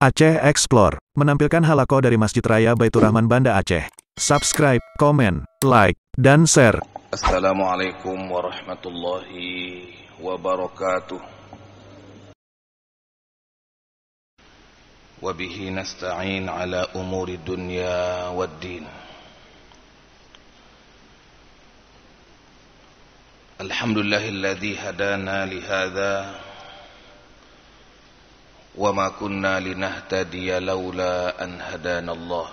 Aceh Explore menampilkan halaqah dari Masjid Raya Baitur Rahman Banda Aceh. Subscribe, komen, like, dan share. Assalamualaikum warahmatullahi wabarakatuh. Wabihi nasta'in ala umuri dunya waddin. Alhamdulillahilladzi hadana lihadza وما كنا لنهتدي لولا أن هدانا الله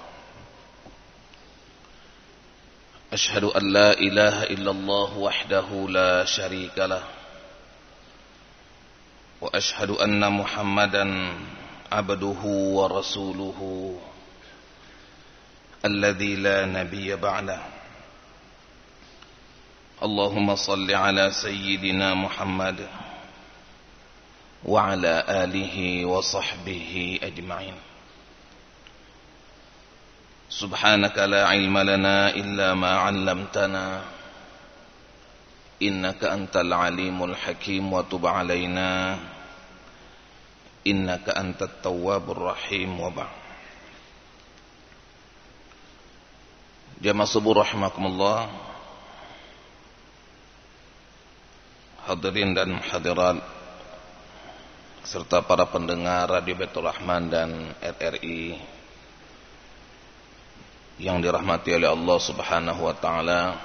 أشهد أن لا إله إلا الله وحده لا شريك له وأشهد أن محمدا عبده ورسوله الذي لا نبي بعده اللهم صل على سيدنا محمد وعلى آله وصحبه أجمعين سبحانك لا علم لنا إلا ما علمتنا إنك أنت العليم الحكيم وتب علينا إنك أنت التواب الرحيم وبعد Jamaah subuh rahimakumullah, hadirin dan hadirat serta para pendengar Radio Baitur Rahman dan RRI yang dirahmati oleh Allah Subhanahu wa taala.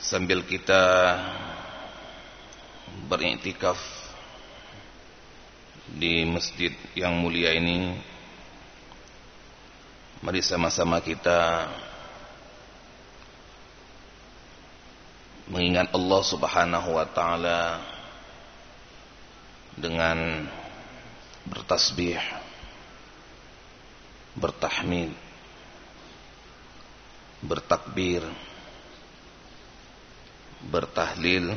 Sambil kita beriktikaf di masjid yang mulia ini, mari sama-sama kita mengingat Allah Subhanahu wa taala dengan bertasbih, bertahmid, bertakbir, bertahlil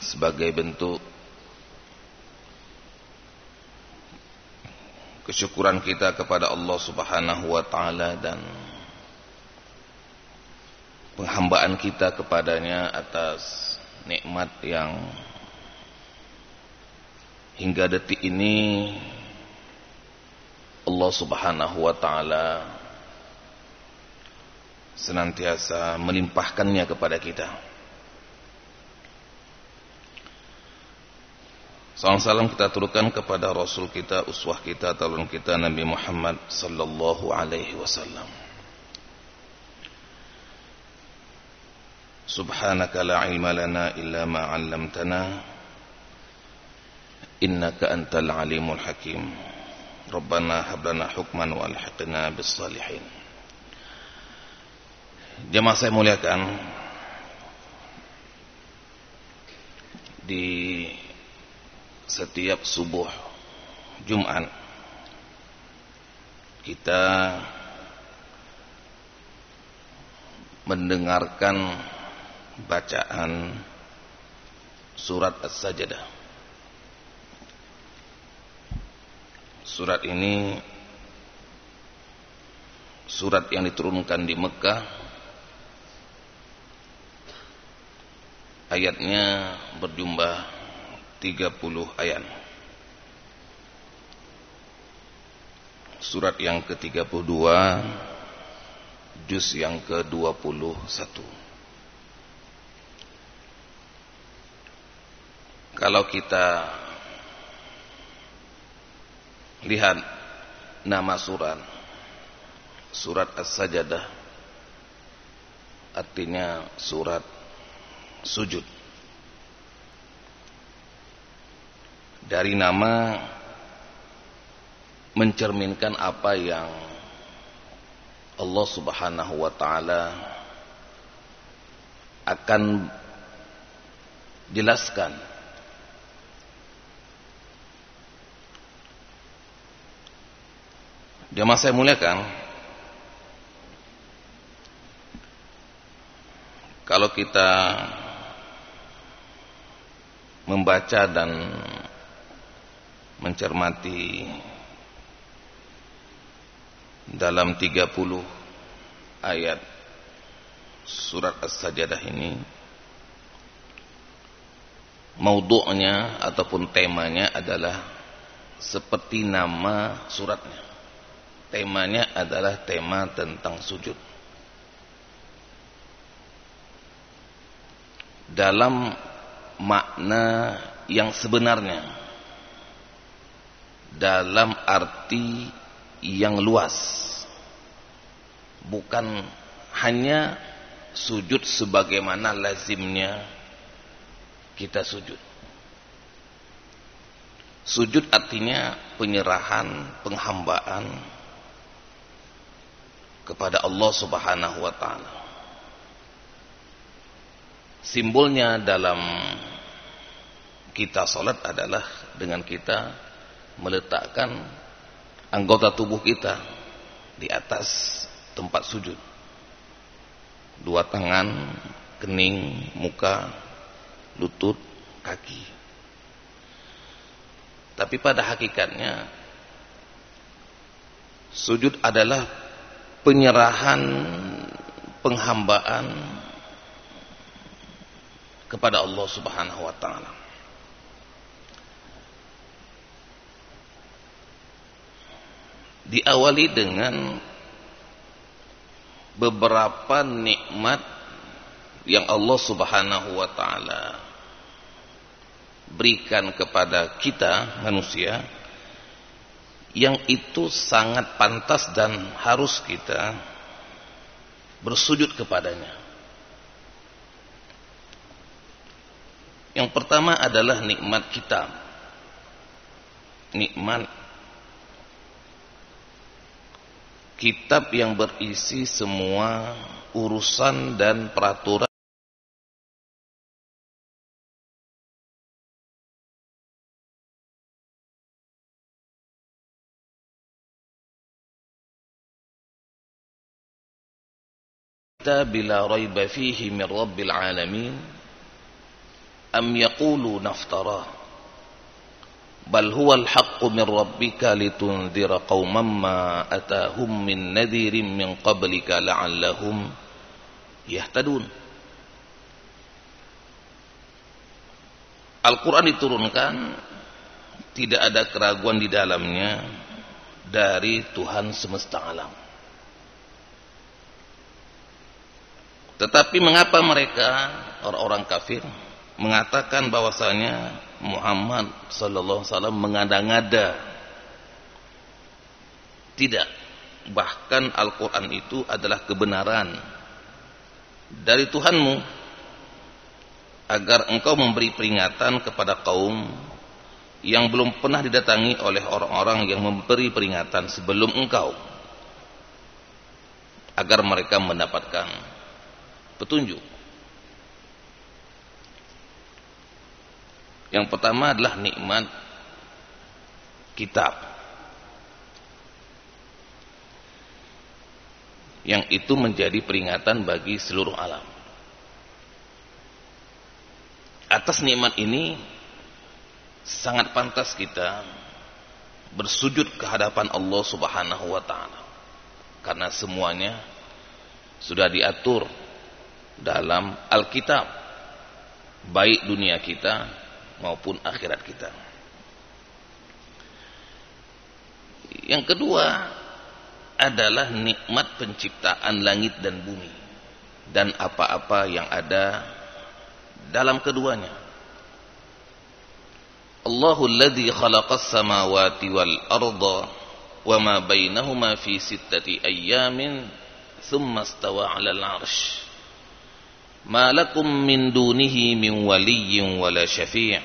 sebagai bentuk kesyukuran kita kepada Allah Subhanahu wa taala dan penghambaan kita kepadanya atas nikmat yang hingga detik ini Allah Subhanahu wa taala senantiasa melimpahkannya kepada kita. Salam kita turunkan kepada Rasul kita, uswah kita, tauladan kita, Nabi Muhammad sallallahu alaihi wasallam. Subhanaka la ilma lana illa ma 'allamtana innaka antal alimul hakim. Rabbana hab lana hukman wa alhiqna bis salihin. Jemaah saya muliakan, di setiap subuh Jumat kita mendengarkan bacaan surat As-Sajdah. Surat ini surat yang diturunkan di Mekah. Ayatnya berjumlah 30 ayat. Surat yang ke-32, juz yang ke-21. Kalau kita lihat nama surat As-Sajdah, artinya surat sujud. Dari nama mencerminkan apa yang Allah Subhanahu wa taala akan jelaskan Jamaah saya muliakan, kalau kita membaca dan mencermati dalam 30 ayat surat As-Sajdah ini, Maudhu'nya ataupun temanya adalah seperti nama suratnya. Temanya adalah tema tentang sujud. Dalam makna yang sebenarnya, dalam arti yang luas, bukan hanya sujud sebagaimana lazimnya kita sujud. Sujud artinya penyerahan, penghambaan kepada Allah Subhanahu wa taala. Simbolnya dalam kita salat adalah dengan kita meletakkan anggota tubuh kita di atas tempat sujud. Dua tangan, kening, muka, lutut, kaki. Tapi pada hakikatnya sujud adalah penyerahan, penghambaan kepada Allah Subhanahu wa taala. Diawali dengan beberapa nikmat yang Allah Subhanahu wa taala berikan kepada kita manusia, yang itu sangat pantas dan harus kita bersujud kepadanya. Yang pertama adalah nikmat kitab. Nikmat kitab yang berisi semua urusan dan peraturan bila raiba fihi min rabbil alamin am yaqulu naftara bal huwa al-haqqu min rabbika litunzira qauman ma atahum min nadhirin min qablika la'allahum yahtadun. Al-Quran diturunkan tidak ada keraguan di dalamnya dari Tuhan semesta alam. Tetapi mengapa mereka orang-orang kafir mengatakan bahwasanya Muhammad sallallahu alaihi wasallam mengada-ngada? Tidak, bahkan Al-Quran itu adalah kebenaran dari Tuhanmu agar engkau memberi peringatan kepada kaum yang belum pernah didatangi oleh orang-orang yang memberi peringatan sebelum engkau, agar mereka mendapatkan petunjuk. Yang pertama adalah nikmat kitab, yang itu menjadi peringatan bagi seluruh alam. Atas nikmat ini sangat pantas kita bersujud ke hadapan Allah Subhanahu wa taala, karena semuanya sudah diatur dalam Alkitab, baik dunia kita maupun akhirat kita. Yang kedua adalah nikmat penciptaan langit dan bumi dan apa-apa yang ada dalam keduanya. Allahul ladzi khalaqas samawati wal arda wa ma bainahuma fi sittati ayyamin thumma istawa 'alal 'arsy. Ma lakum min dunihi min waliyyin wala syafi'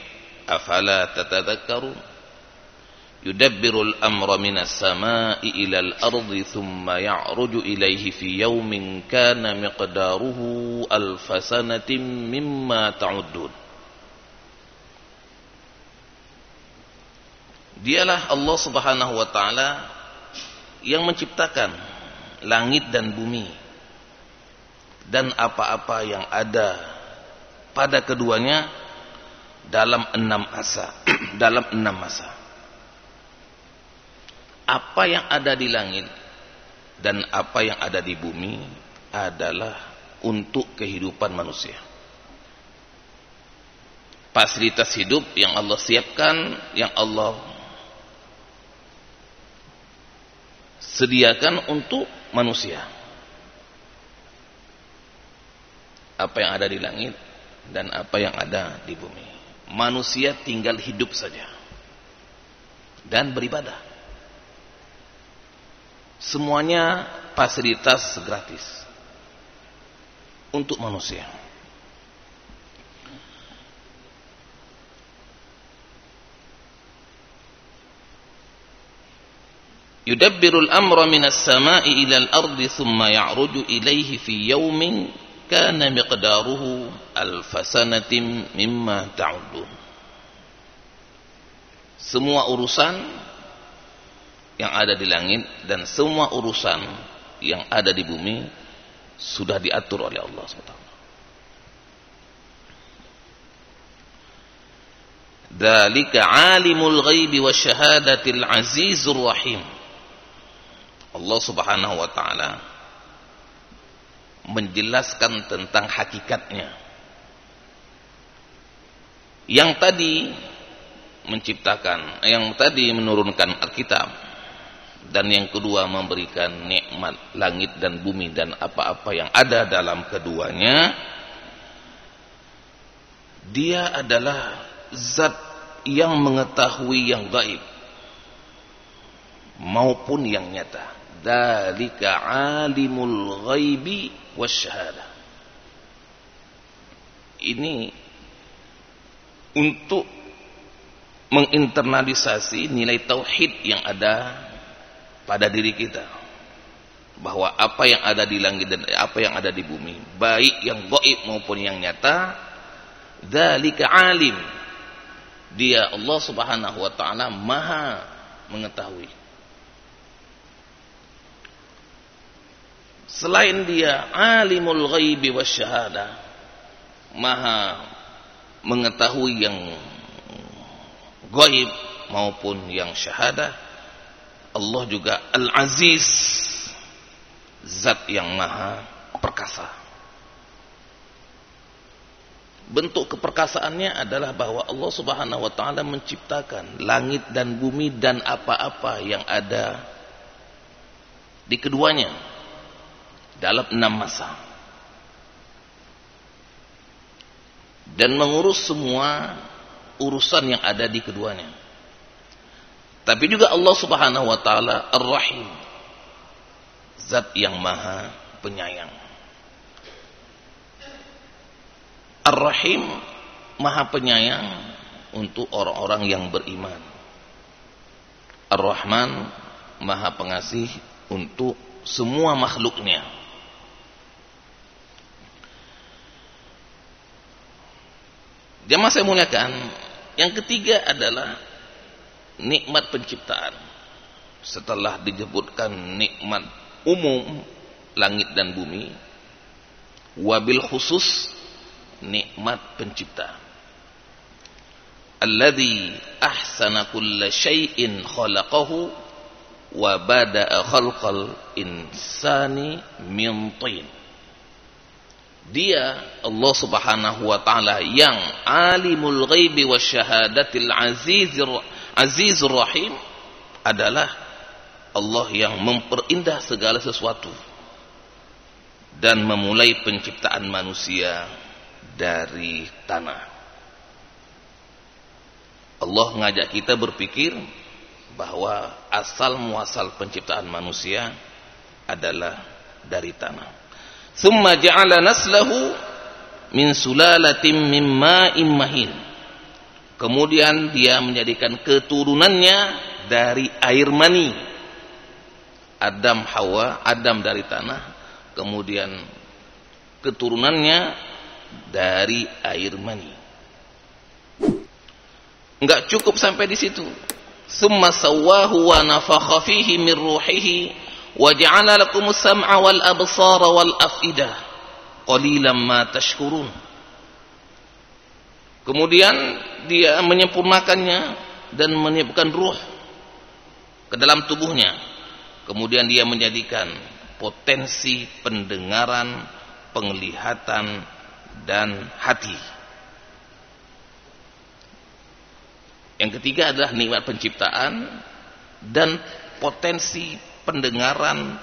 afala tatadhakkarun. Yudabbirul amra minas sama'i ilal ardi thumma ya'ruju ilaihi fi yawmin kana miqdaruhu alfa sanatin mimma ta'uddun. Dialah Allah Subhanahu wa taala yang menciptakan langit dan bumi dan apa-apa yang ada pada keduanya dalam 6 masa. Dalam 6 masa. Apa yang ada di langit dan apa yang ada di bumi adalah untuk kehidupan manusia. fasilitas hidup yang Allah siapkan, yang Allah sediakan untuk manusia. Apa yang ada di langit dan apa yang ada di bumi. Manusia tinggal hidup saja dan beribadah. Semuanya fasilitas gratis untuk manusia. Yudabbirul amra minas sama'i ilal ardi thumma ya'ruju ilaihi fi yawmin kana miqdaruhu alfasanatin mimma ta'udun. Semua urusan yang ada di langit dan semua urusan yang ada di bumi sudah diatur oleh Allah SWT. Dzalika alimul ghaibi wasyahadatil azizur rahim. Allah Subhanahu wa taala menjelaskan tentang hakikatnya. Yang tadi menciptakan, yang tadi menurunkan Alkitab, dan yang kedua memberikan nikmat langit dan bumi dan apa-apa yang ada dalam keduanya. Dia adalah zat yang mengetahui yang gaib maupun yang nyata. Dzalika alimul ghaibi wasyahadah. Ini untuk menginternalisasi nilai tauhid yang ada pada diri kita, bahwa apa yang ada di langit dan apa yang ada di bumi, baik yang gaib maupun yang nyata, dzalika alim. Dia Allah Subhanahu wa taala Maha mengetahui. Selain dia alimul ghaibi wasyahadah, Maha mengetahui yang gaib maupun yang syahadah, Allah juga Al-Aziz, zat yang maha perkasa. Bentuk keperkasaannya adalah bahwa Allah Subhanahu wa taala menciptakan langit dan bumi dan apa-apa yang ada di keduanya dalam 6 masa, dan mengurus semua urusan yang ada di keduanya. Tapi juga Allah Subhanahu wa taala Ar-Rahim, zat yang maha penyayang. Ar-Rahim, maha penyayang untuk orang-orang yang beriman. Ar-Rahman, maha pengasih untuk semua makhluknya. Jamaah saya muliakan, yang ketiga adalah nikmat penciptaan. Setelah disebutkan nikmat umum langit dan bumi, wabil khusus nikmat pencipta. Alladzi ahsana kulla syai'in khalaqahu wa bada'a khalqal insani min tin. Dia Allah Subhanahu wa taala yang alimul ghaibi wasyahadatil azizur rahim adalah Allah yang memperindah segala sesuatu dan memulai penciptaan manusia dari tanah. Allah mengajak kita berpikir bahwa asal muasal penciptaan manusia adalah dari tanah. Tsumma ja'ala naslahu min sulalatin min ma'in mahin. Kemudian dia menjadikan keturunannya dari air mani. Adam Hawa, Adam dari tanah, kemudian keturunannya dari air mani. Enggak cukup sampai di situ. Tsumma sawwahu wa nafakha fihi min ruhihi wa ja'ala lakumus sam'a wal absara wal afidah qalilan ma tashkurun. Kemudian dia menyempurnakannya dan meniupkan ruh ke dalam tubuhnya. Kemudian dia menjadikan potensi pendengaran, penglihatan dan hati. Yang ketiga adalah nikmat penciptaan dan potensi pendengaran,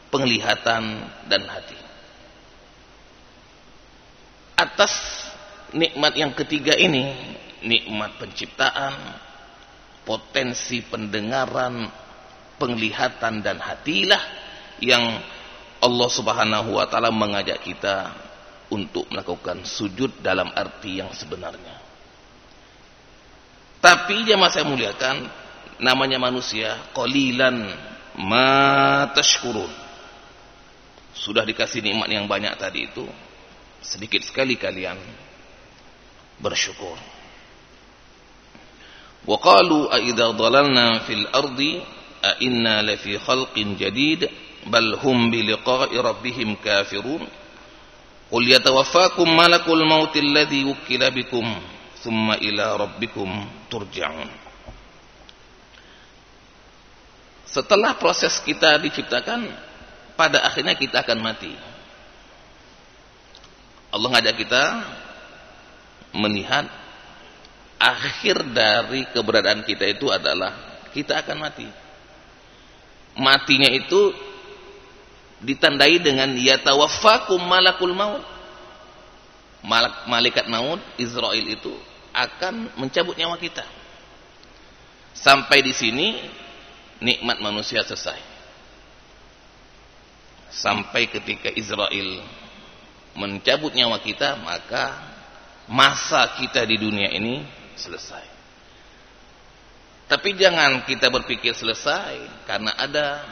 penglihatan, dan hati. Atas nikmat yang ketiga ini, nikmat penciptaan, potensi pendengaran, penglihatan, dan hatilah yang Allah Subhanahu wa taala mengajak kita untuk melakukan sujud dalam arti yang sebenarnya. Tapi jemaah saya muliakan, namanya manusia, qalilan ma tashkurun. Sudah dikasih nikmat yang banyak tadi itu, sedikit sekali kalian bersyukur. Wa qalu a idza dhalalna fil ardi a inna lafi khalqin jadid bal hum bi liqa'i rabbihim kafirun. Qul yatawaffakum malakul maut alladhi wukkila bikum thumma ila rabbikum turja'un. Setelah proses kita diciptakan, pada akhirnya kita akan mati. Allah ngajak kita melihat akhir dari keberadaan kita itu adalah kita akan mati. Matinya itu ditandai dengan yatawaffakum malakul maut. Malaikat maut Israel itu akan mencabut nyawa kita. Sampai di sini nikmat manusia selesai. Sampai ketika Israel mencabut nyawa kita, maka masa kita di dunia ini selesai. Tapi jangan kita berpikir selesai, karena ada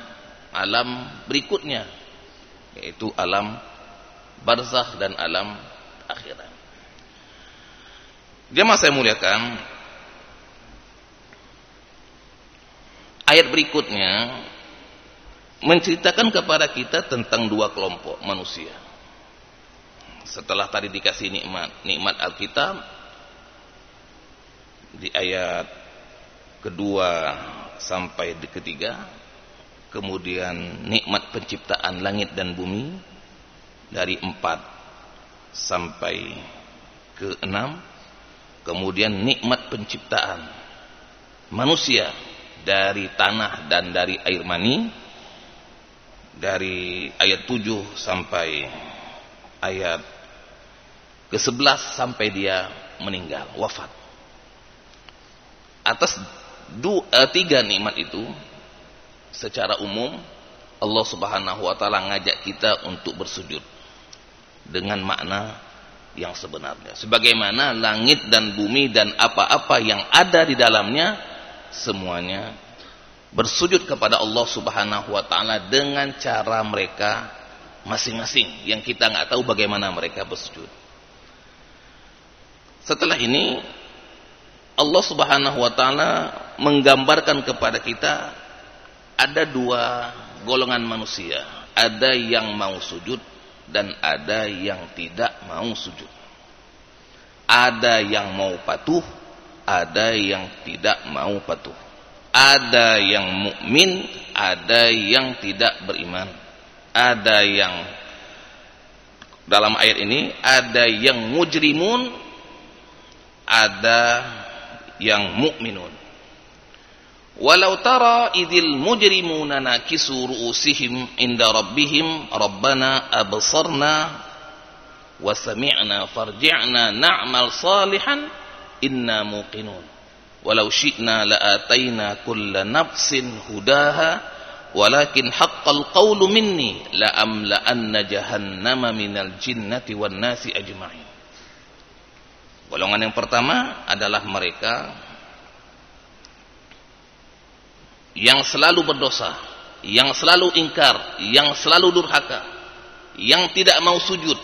alam berikutnya, yaitu alam barzakh dan alam akhirat. Jemaah saya muliakan, ayat berikutnya menceritakan kepada kita tentang dua kelompok manusia. Setelah tadi dikasih nikmat Alkitab di ayat kedua sampai di ketiga, kemudian nikmat penciptaan langit dan bumi dari 4 sampai ke 6, kemudian nikmat penciptaan manusia dari tanah dan dari air mani dari ayat 7 sampai ayat ke-11 sampai dia meninggal, wafat. Atas 3 nikmat itu secara umum Allah Subhanahu wa taala ngajak kita untuk bersujud dengan makna yang sebenarnya. Sebagaimana langit dan bumi dan apa-apa yang ada di dalamnya semuanya bersujud kepada Allah Subhanahu wa taala dengan cara mereka masing-masing yang kita nggak tahu bagaimana mereka bersujud. Setelah ini Allah Subhanahu wa taala menggambarkan kepada kita ada 2 golongan manusia, ada yang mau sujud dan ada yang tidak mau sujud. Ada yang mau patuh, ada yang tidak mau patuh. Ada yang mukmin, ada yang tidak beriman. Ada yang dalam ayat ini ada yang mujrimun, ada yang mukminun. Walau tara idil mujrimuna nakisu ru'usihim inda rabbihim rabbana absarna wa sami'na farji'na na'mal salihan inna muqinun. Walau syi'na la'atayna kulla nafsin hudaha walakin haqqal qawlu minni la'amla'anna jahannama minal jinnati wan nasi ajma'in. Golongan yang pertama adalah mereka yang selalu berdosa, yang selalu ingkar, yang selalu durhaka, yang tidak mau sujud,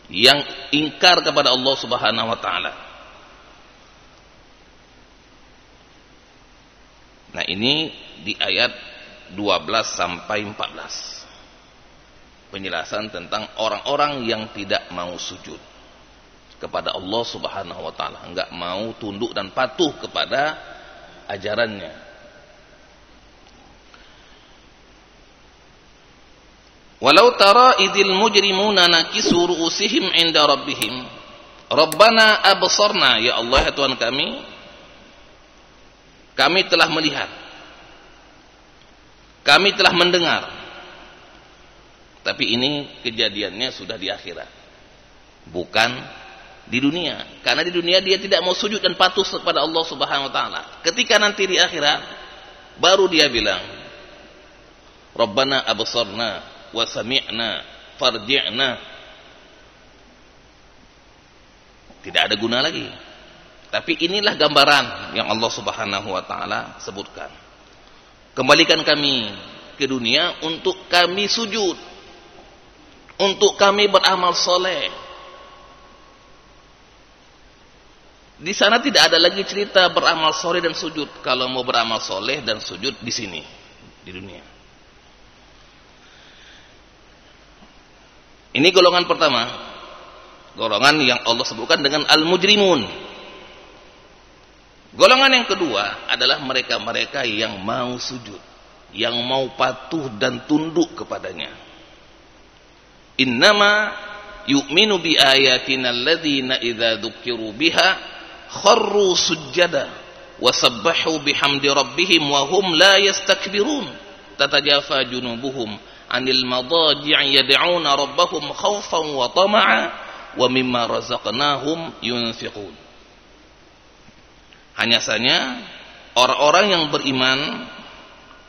yang ingkar kepada Allah Subhanahu wa taala. Nah, ini di ayat 12 sampai 14. Penjelasan tentang orang-orang yang tidak mau sujud kepada Allah Subhanahu wa taala, enggak mau tunduk dan patuh kepada ajarannya. Walau tara idil mujrimuna nakisu ru'usihim 'inda rabbihim. Rabbana absarna, ya Allah ya Tuhan kami telah melihat, kami telah mendengar. Tapi ini kejadiannya sudah di akhirat, bukan di dunia. Karena di dunia dia tidak mau sujud dan patuh kepada Allah Subhanahu wa taala. Ketika nanti di akhirat baru dia bilang, Rabbana absarna wa sami'na farji'na. Tidak ada guna lagi. Tapi inilah gambaran yang Allah Subhanahu wa taala sebutkan. Kembalikan kami ke dunia untuk kami sujud, untuk kami beramal soleh. Di sana tidak ada lagi cerita beramal soleh dan sujud. Kalau mau beramal soleh dan sujud di sini, di dunia. Ini golongan pertama, golongan yang Allah sebutkan dengan al-mujrimun. Golongan yang kedua adalah mereka-mereka yang mau sujud, yang mau patuh dan tunduk kepadanya. Innama yu'minu bi ayatina alladhina idza dzukiru biha kharru sujjada wa sabbahu bihamdi rabbihim wa hum la yastakbirun tatajafa junubuhum 'anil madaji'i yad'una rabbahum khaufan wa tama'a wa mimma razaqnahum yunfiqun. Hanya saja orang-orang yang beriman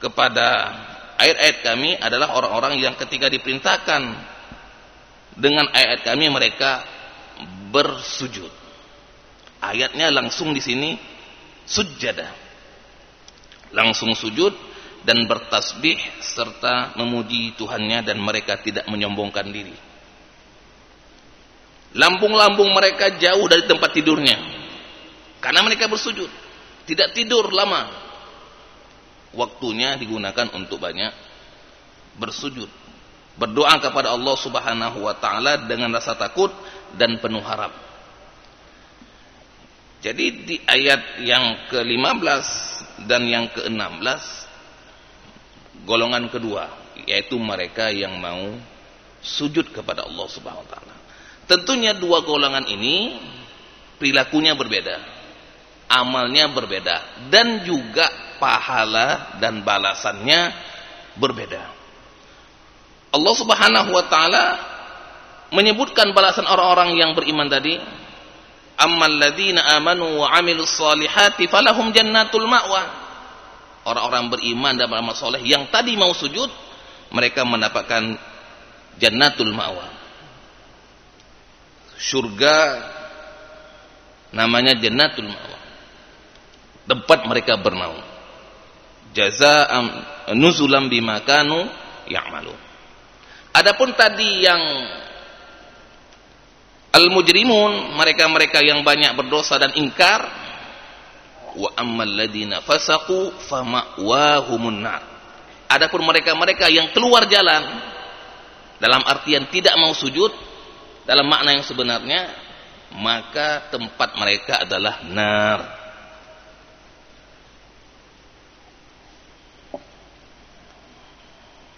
kepada ayat-ayat kami adalah orang-orang yang ketika diperintahkan dengan ayat kami mereka bersujud. Ayatnya langsung di sini sujjada, langsung sujud dan bertasbih serta memuji Tuhannya, dan mereka tidak menyombongkan diri. Lambung-lambung mereka jauh dari tempat tidurnya karena mereka bersujud, tidak tidur lama. Waktunya digunakan untuk banyak bersujud, berdoa kepada Allah Subhanahu wa taala dengan rasa takut dan penuh harap. Jadi di ayat yang ke-15 dan yang ke-16 golongan kedua, yaitu mereka yang mau sujud kepada Allah Subhanahu wa taala. Tentunya dua golongan ini perilakunya berbeda, amalnya berbeda, dan juga pahala dan balasannya berbeda. Allah Subhanahu wa taala menyebutkan balasan orang-orang yang beriman tadi, ammal ladzina amanu wa 'amilus solihati falahum jannatul ma'wa. Orang-orang beriman dan beramal soleh yang tadi mau sujud, mereka mendapatkan jannatul ma'wa, surga namanya jannatul ma'wa, tempat mereka bernaung, jazaa'an nuzulan bima kanu ya'malun. Adapun tadi yang al-mujrimun, mereka-mereka yang banyak berdosa dan ingkar, wa ammal ladina fasaqu fama'wahumun nar. Adapun mereka-mereka yang keluar jalan, dalam artian tidak mau sujud dalam makna yang sebenarnya, maka tempat mereka adalah nar.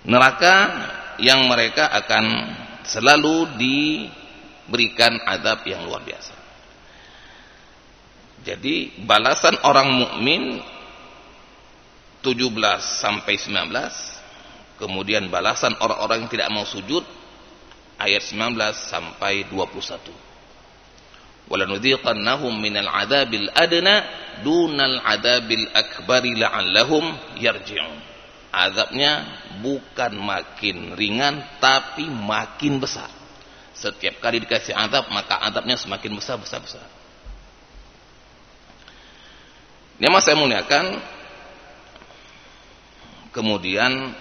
Neraka yang mereka akan selalu diberikan azab yang luar biasa. Jadi balasan orang mukmin 17 sampai 19, kemudian balasan orang-orang yang tidak mau sujud ayat 19 sampai 21. Walanudhiqannahum minal adzabil adna dunal adzabil akbari la'allahum yarji'un. Azabnya bukan makin ringan tapi makin besar. Setiap kali dikasih azab, maka azabnya semakin besar. Ini mas saya muliakan. Kemudian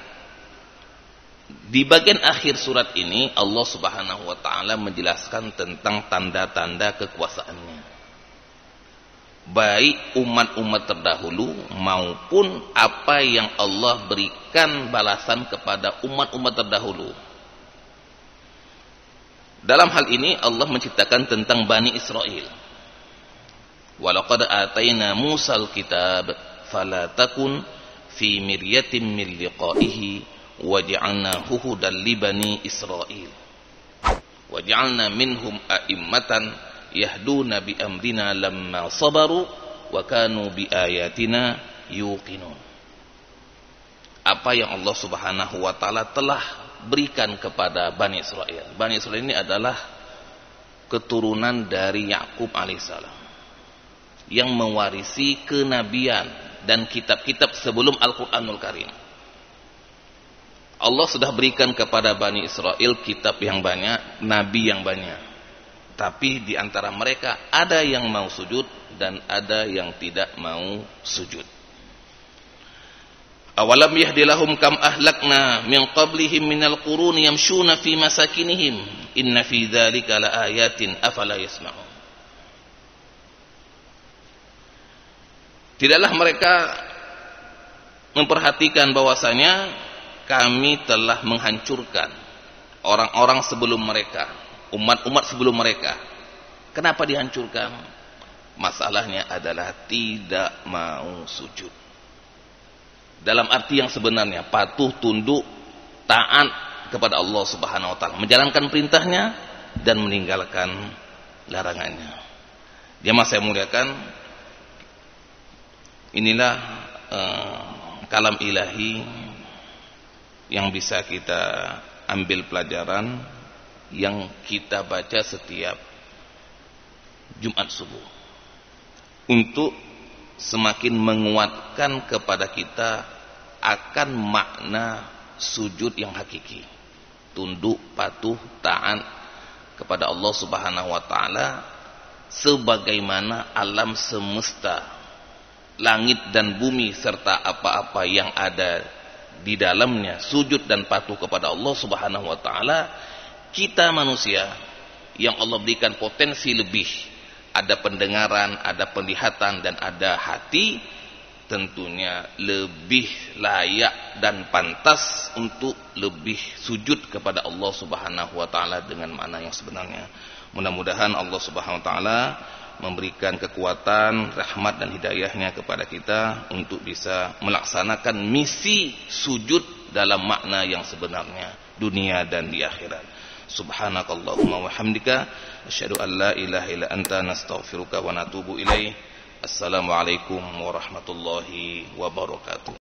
di bagian akhir surat ini Allah Subhanahu wa taala menjelaskan tentang tanda-tanda kekuasaannya, baik umat-umat terdahulu maupun apa yang Allah berikan balasan kepada umat-umat terdahulu. Dalam hal ini Allah menceritakan tentang Bani Israel. Walaqad ataina Musal kitab fala takun fi miryatin min liqa'ihi waj'alnahu hudan li bani Israil waj'alna minhum a'immatan yahduna bi amrina lamma sabaru wa kanu bi ayatina yuqinun. Apa yang Allah Subhanahu wa taala telah berikan kepada Bani Israel. Bani Israel ini adalah keturunan dari Yakub alaihissalam yang mewarisi kenabian dan kitab-kitab sebelum Al-Qur'anul Karim. Allah sudah berikan kepada Bani Israel kitab yang banyak, nabi yang banyak. Tapi di antara mereka ada yang mau sujud dan ada yang tidak mau sujud. Awalam yahdilahum kam ahlakna min qablihim minal quruni yamshuna fi masakinihim inna fi dzalika laayatin afala yasma'un. Tidaklah mereka memperhatikan bahwasanya kami telah menghancurkan orang-orang sebelum mereka, umat-umat sebelum mereka. Kenapa dihancurkan? Masalahnya adalah tidak mau sujud. Dalam arti yang sebenarnya, patuh, tunduk, taat kepada Allah Subhanahu wa taala, menjalankan perintahnya dan meninggalkan larangannya. Jemaah saya muliakan, inilah kalam ilahi yang bisa kita ambil pelajaran, yang kita baca setiap Jumat subuh untuk semakin menguatkan kepada kita akan makna sujud yang hakiki, tunduk, patuh, taat kepada Allah Subhanahu wa taala sebagaimana alam semesta, langit dan bumi serta apa-apa yang ada di dalamnya sujud dan patuh kepada Allah Subhanahu wa taala. Kita manusia yang Allah berikan potensi lebih, ada pendengaran, ada penglihatan dan ada hati, tentunya lebih layak dan pantas untuk lebih sujud kepada Allah Subhanahu wa taala dengan makna yang sebenarnya. Mudah-mudahan Allah Subhanahu wa taala memberikan kekuatan, rahmat dan hidayahnya kepada kita untuk bisa melaksanakan misi sujud dalam makna yang sebenarnya dunia dan di akhirat. Subhanakallahumma wa hamdika asyhadu an la ilaha illa anta nastaghfiruka wa natubu ilaih. Assalamualaikum warahmatullahi wabarakatuh.